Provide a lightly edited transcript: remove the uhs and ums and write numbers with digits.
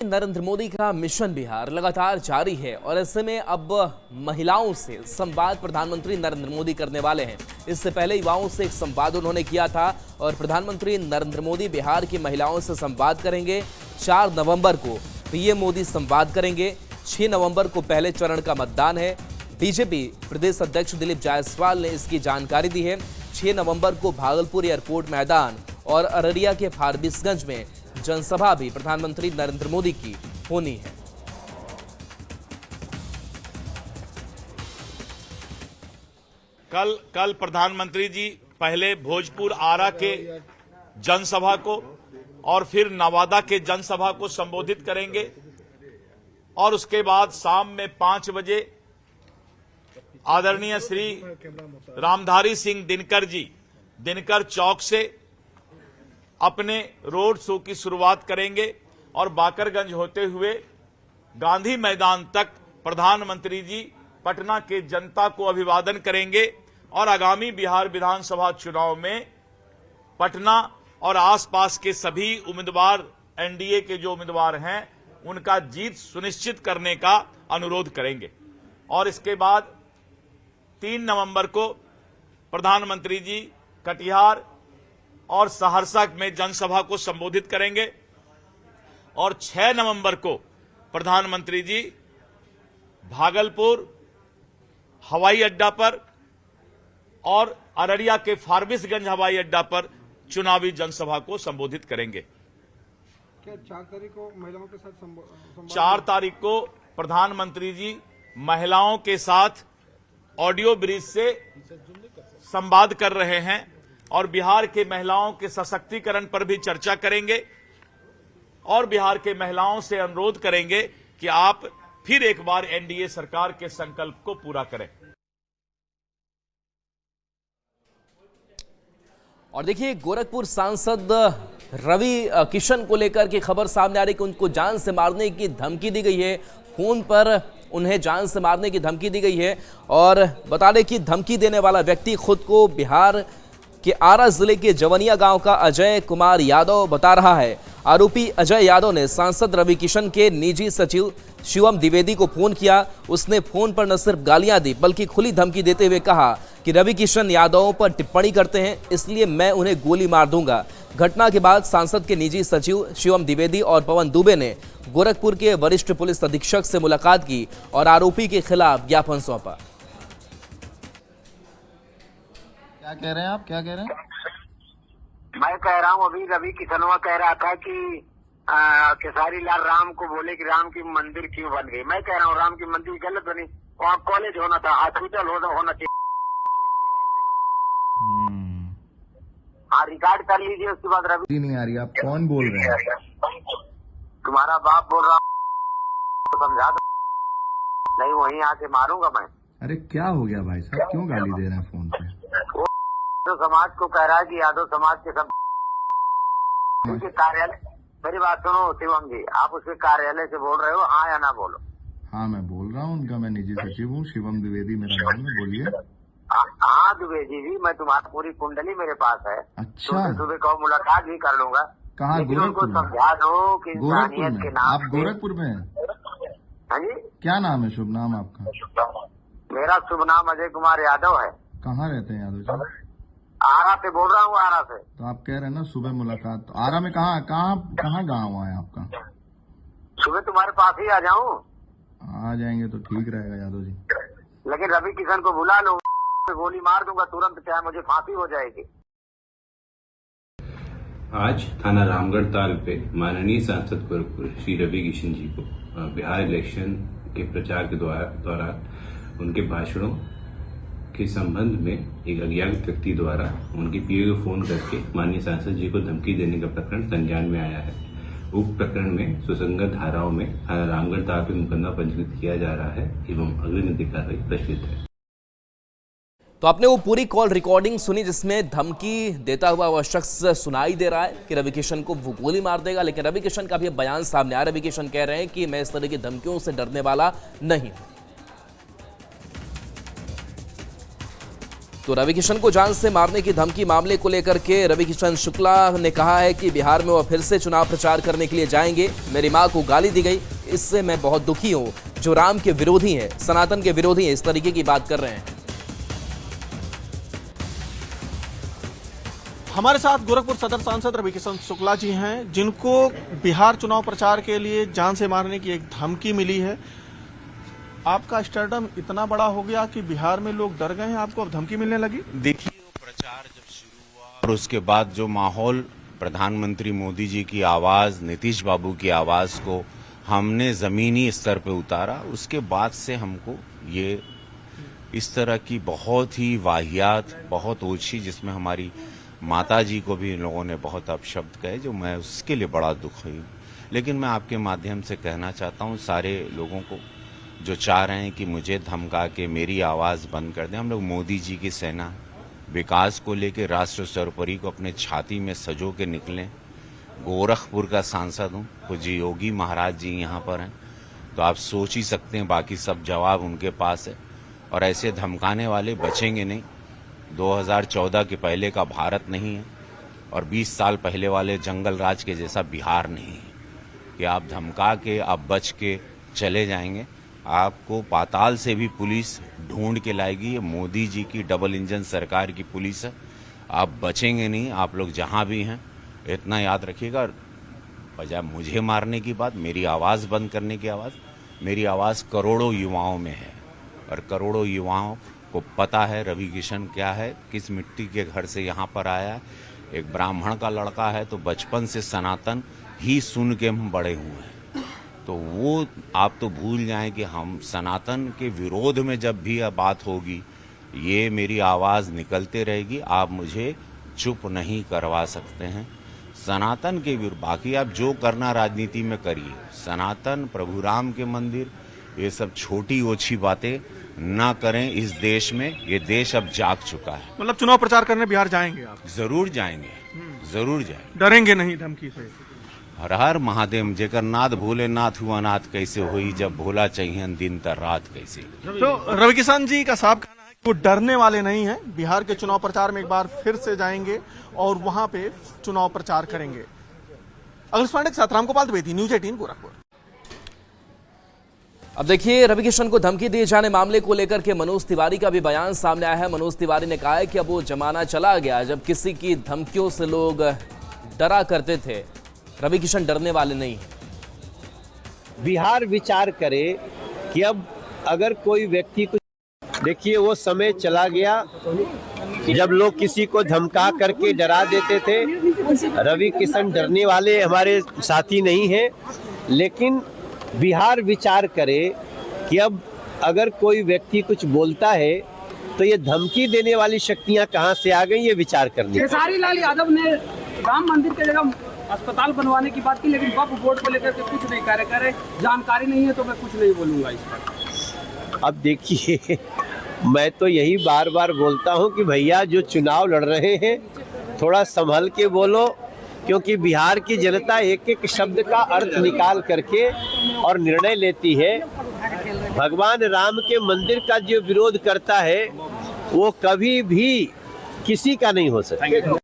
नरेंद्र मोदी का मिशन बिहार लगातार जारी है और ऐसे में अब महिलाओं से संवाद प्रधानमंत्री नरेंद्र मोदी करने वाले हैं। इससे पहले युवाओं से एक संवाद उन्होंने किया था और प्रधानमंत्री नरेंद्र मोदी बिहार की महिलाओं से संवाद करेंगे। 4 नवंबर को पीएम मोदी संवाद करेंगे। 6 नवंबर को पहले चरण का मतदान है। बीजेपी प्रदेश अध्यक्ष दिलीप जायसवाल ने इसकी जानकारी दी है। 6 नवंबर को भागलपुर एयरपोर्ट मैदान और अररिया के फारबिसगंज में जनसभा भी प्रधानमंत्री नरेंद्र मोदी की होनी है। कल प्रधानमंत्री जी पहले भोजपुर आरा के जनसभा को और फिर नवादा के जनसभा को संबोधित करेंगे और उसके बाद शाम में 5 बजे आदरणीय श्री रामधारी सिंह दिनकर जी दिनकर चौक से अपने रोड शो की शुरुआत करेंगे और बाकरगंज होते हुए गांधी मैदान तक प्रधानमंत्री जी पटना के जनता को अभिवादन करेंगे और आगामी बिहार विधानसभा चुनाव में पटना और आसपास के सभी उम्मीदवार एनडीए के जो उम्मीदवार हैं उनका जीत सुनिश्चित करने का अनुरोध करेंगे। और इसके बाद 3 नवंबर को प्रधानमंत्री जी कटिहार और सहरसा में जनसभा को संबोधित करेंगे और 6 नवंबर को प्रधानमंत्री जी भागलपुर हवाई अड्डा पर और अररिया के फारबिसगंज हवाई अड्डा पर चुनावी जनसभा को संबोधित करेंगे। क्या 4 तारीख को महिलाओं के साथ संवाद? 4 तारीख को प्रधानमंत्री जी महिलाओं के साथ ऑडियो ब्रिज से संवाद कर रहे हैं और बिहार के महिलाओं के सशक्तिकरण पर भी चर्चा करेंगे और बिहार के महिलाओं से अनुरोध करेंगे कि आप फिर एक बार एनडीए सरकार के संकल्प को पूरा करें। और देखिए, गोरखपुर सांसद रवि किशन को लेकर के खबर सामने आ रही कि उनको जान से मारने की धमकी दी गई है। फोन पर उन्हें जान से मारने की धमकी दी गई है और बता दें कि धमकी देने वाला व्यक्ति खुद को बिहार कि आरा जिले के जवनिया गांव का अजय कुमार यादव बता रहा है। आरोपी अजय यादव ने सांसद रवि किशन के निजी सचिव शिवम द्विवेदी को फोन किया। उसने फोन पर न सिर्फ गालियां दी बल्कि खुली धमकी देते हुए कहा कि रवि किशन यादवों पर टिप्पणी करते हैं, इसलिए मैं उन्हें गोली मार दूंगा। घटना के बाद सांसद के निजी सचिव शिवम द्विवेदी और पवन दुबे ने गोरखपुर के वरिष्ठ पुलिस अधीक्षक से मुलाकात की और आरोपी के खिलाफ ज्ञापन सौंपा। क्या कह रहे हैं आप? क्या कह रहे हैं? मैं कह रहा हूँ अभी रवि किशनवा कह रहा था कि खेसारी लाल राम को बोले कि राम की मंदिर क्यों बन गई। मैं कह रहा हूँ राम की मंदिर गलत बनी, वहाँ कॉलेज होना था, हॉस्पिटल होना चाहिए। हाँ, रिकॉर्ड कर लीजिए। उसके बाद रवि नहीं आ रही, आप कौन बोल रहे हैं? तुम्हारा बाप बोल रहा हूँ, समझा दो, नहीं वहीं आके मारूंगा मैं। अरे क्या हो गया भाई साहब, क्यों गाली दे रहे हैं फोन पे? तो समाज को कह रहा है कि यादव समाज के सब उनके कार्यालय। मेरी बात सुनो शिवम जी, आप उसके कार्यालय से बोल रहे हो, हाँ या ना बोलो? हाँ मैं बोल रहा हूँ, उनका मैं निजी सचिव हूँ, शिवम द्विवेदी मेरा नाम है, बोलिए। हाँ द्विवेदी जी, मैं तुम्हारी पूरी कुंडली मेरे पास है। अच्छा, सुबह को मुलाकात भी कर लूंगा। कहाँ? गोरखपुर में? समझा दो कि गोरखपुर के में? नाम आप गोरखपुर में हैं? हाँ जी। क्या नाम है, शुभ नाम आपका? मेरा शुभ नाम अजय कुमार यादव है। कहाँ रहते हैं यादव जी? आरा से बोल रहा हूँ, आरा से। तो आप कह रहे हैं ना सुबह मुलाकात, तो आरा में कहाँ गाँव है आपका? सुबह तुम्हारे पास ही आ जाऊँ? आ जाएंगे तो ठीक रहेगा यादव जी। लेकिन रवि किशन को बुला लो, गोली मार दूंगा तुरंत, चाहे मुझे फांसी हो जाएगी। आज थाना रामगढ़ ताल पे माननीय सांसद गोरखपुर श्री रवि किशन जी को बिहार इलेक्शन के प्रचार के दौरान उनके भाषणों के संबंध में एक अज्ञात व्यक्ति द्वारा उनके पीए को फोन करके माननीय सांसद जी को धमकी देने का प्रकरण संज्ञान में आया है। उक्त प्रकरण में सुसंगत धाराओं में थाना रामगढ़ ताल पे मुकदमा पंजीकृत किया जा रहा है एवं अग्रिम नीति कार्रवाई प्रचलित है। तो आपने वो पूरी कॉल रिकॉर्डिंग सुनी जिसमें धमकी देता हुआ वह शख्स सुनाई दे रहा है कि रवि किशन को वो गोली मार देगा। लेकिन रवि किशन का भी बयान सामने आया। रवि किशन कह रहे हैं कि मैं इस तरह की धमकियों से डरने वाला नहीं हूं। तो रवि किशन को जान से मारने की धमकी मामले को लेकर के रवि किशन शुक्ला ने कहा है कि बिहार में वह फिर से चुनाव प्रचार करने के लिए जाएंगे। मेरी मां को गाली दी गई, इससे मैं बहुत दुखी हूं। जो राम के विरोधी हैं, सनातन के विरोधी हैं, इस तरीके की बात कर रहे हैं। हमारे साथ गोरखपुर सदर सांसद रवि किशन शुक्ला जी हैं, जिनको बिहार चुनाव प्रचार के लिए जान से मारने की एक धमकी मिली है। आपका स्टारडम इतना बड़ा हो गया कि बिहार में लोग डर गए हैं, आपको अब धमकी मिलने लगी। देखिए, वो प्रचार जब शुरू हुआ और उसके बाद जो माहौल, प्रधानमंत्री मोदी जी की आवाज, नीतीश बाबू की आवाज को हमने जमीनी स्तर पे उतारा, उसके बाद से हमको ये इस तरह की बहुत ही वाहियात, बहुत ओछी, जिसमें हमारी माता जी को भी इन लोगों ने बहुत अपशब्द कहे, जो मैं उसके लिए बड़ा दुखी हूँ। लेकिन मैं आपके माध्यम से कहना चाहता हूँ सारे लोगों को जो चाह रहे हैं कि मुझे धमका के मेरी आवाज़ बंद कर दें, हम लोग मोदी जी की सेना, विकास को लेकर राष्ट्र सर्वोपरि को अपने छाती में सजो के निकलें। गोरखपुर का सांसद हूँ, पूज्य योगी महाराज जी यहाँ पर हैं, तो आप सोच ही सकते हैं बाकी सब जवाब उनके पास है। और ऐसे धमकाने वाले बचेंगे नहीं। 2014 के पहले का भारत नहीं है और 20 साल पहले वाले जंगल राज के जैसा बिहार नहीं है कि आप धमका के आप बच के चले जाएंगे। आपको पाताल से भी पुलिस ढूंढ के लाएगी। ये मोदी जी की डबल इंजन सरकार की पुलिस है, आप बचेंगे नहीं। आप लोग जहां भी हैं इतना याद रखिएगा। बजाय मुझे मारने की बात, मेरी आवाज़ बंद करने की आवाज़, मेरी आवाज़ करोड़ों युवाओं में है और करोड़ों युवाओं को पता है रवि किशन क्या है, किस मिट्टी के घर से यहाँ पर आया है। एक ब्राह्मण का लड़का है, तो बचपन से सनातन ही सुन के हम बड़े हुए हैं। तो वो आप तो भूल जाएं कि हम सनातन के विरोध में जब भी बात होगी, ये मेरी आवाज़ निकलते रहेगी। आप मुझे चुप नहीं करवा सकते हैं। सनातन के विरुद्ध बाकी आप जो करना राजनीति में करिए, सनातन, प्रभु राम के मंदिर, ये सब छोटी ओछी बातें ना करें इस देश में। ये देश अब जाग चुका है। मतलब चुनाव प्रचार करने बिहार जाएंगे आप? जरूर जाएंगे, जरूर जाएंगे। डरेंगे नहीं धमकी से? हर हर महादेव, जेकर नाथ भोलेनाथ हुआ नाथ कैसे हुई, जब भोला चाहिए दिन तर रात कैसे। तो रवि किशन जी का साफ कहना है कि वो डरने वाले नहीं हैं। बिहार के चुनाव प्रचार में एक बार फिर से जाएंगे और वहां पे चुनाव प्रचार करेंगे। अखिलेश पांडे के साथ रामगोपाल द्विवेदी, न्यूज 18 गोरखपुर। अब देखिए, रवि किशन को धमकी दिए जाने मामले को लेकर के मनोज तिवारी का भी बयान सामने आया है। मनोज तिवारी ने कहा है कि अब वो जमाना चला गया जब किसी की धमकियों से लोग डरा करते थे। रवि किशन डरने वाले नहीं है। बिहार विचार करे कि अब अगर कोई व्यक्ति कुछ, देखिए वो समय चला गया जब लोग किसी को धमका करके डरा देते थे। रवि किशन डरने वाले हमारे साथी नहीं हैं, लेकिन बिहार विचार करे कि अब अगर कोई व्यक्ति कुछ बोलता है तो ये धमकी देने वाली शक्तियां कहां से आ गई, ये विचार करनी। खेसारी लाल यादव ने राम मंदिर की जगह अस्पताल बनवाने की बात की, लेकिन वक्फ बोर्ड को लेकर के कुछ नहीं कार्य करे। जानकारी नहीं है तो मैं कुछ नहीं बोलूंगा इस पर। अब देखिए, मैं तो यही बार बार बोलता हूं कि भैया जो चुनाव लड़ रहे हैं थोड़ा संभल के बोलो, क्योंकि बिहार की जनता एक एक शब्द का अर्थ निकाल करके और निर्णय लेती है। भगवान राम के मंदिर का जो विरोध करता है वो कभी भी किसी का नहीं हो सकता।